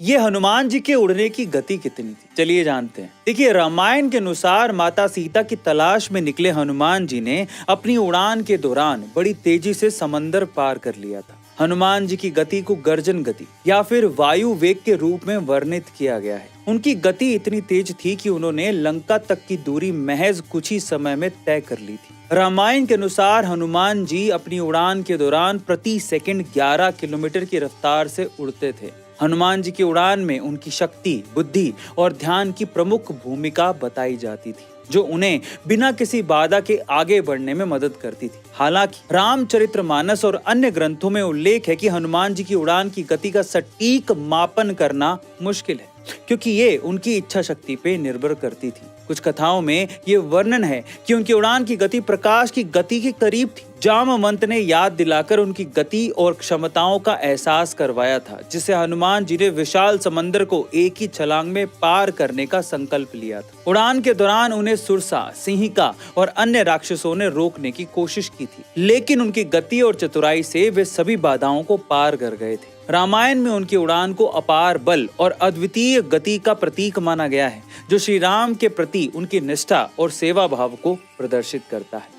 ये हनुमान जी के उड़ने की गति कितनी थी, चलिए जानते हैं। देखिए, रामायण के अनुसार माता सीता की तलाश में निकले हनुमान जी ने अपनी उड़ान के दौरान बड़ी तेजी से समंदर पार कर लिया था। हनुमान जी की गति को गर्जन गति या फिर वायु वेग के रूप में वर्णित किया गया है। उनकी गति इतनी तेज थी कि उन्होंने लंका तक की दूरी महज कुछ ही समय में तय कर ली थी। रामायण के अनुसार हनुमान जी अपनी उड़ान के दौरान प्रति सेकंड 11 किलोमीटर की रफ्तार से उड़ते थे। हनुमान जी की उड़ान में उनकी शक्ति, बुद्धि और ध्यान की प्रमुख भूमिका बताई जाती थी, जो उन्हें बिना किसी बाधा के आगे बढ़ने में मदद करती थी। हालांकि रामचरितमानस और अन्य ग्रंथों में उल्लेख है कि हनुमान जी की उड़ान की गति का सटीक मापन करना मुश्किल है, क्योंकि ये उनकी इच्छा शक्ति पे निर्भर करती थी। कुछ कथाओं में ये वर्णन है कि उनकी उड़ान की गति प्रकाश की गति के करीब थी। जामवंत ने याद दिलाकर उनकी गति और क्षमताओं का एहसास करवाया था, जिससे हनुमान जी ने विशाल समंदर को एक ही छलांग में पार करने का संकल्प लिया था। उड़ान के दौरान उन्हें सुरसा, सिंहिका और अन्य राक्षसों ने रोकने की कोशिश की थी, लेकिन उनकी गति और चतुराई से वे सभी बाधाओं को पार कर गए थे। रामायण में उनकी उड़ान को अपार बल और अद्वितीय गति का प्रतीक माना गया है, जो श्री राम के प्रति उनकी निष्ठा और सेवा भाव को प्रदर्शित करता है।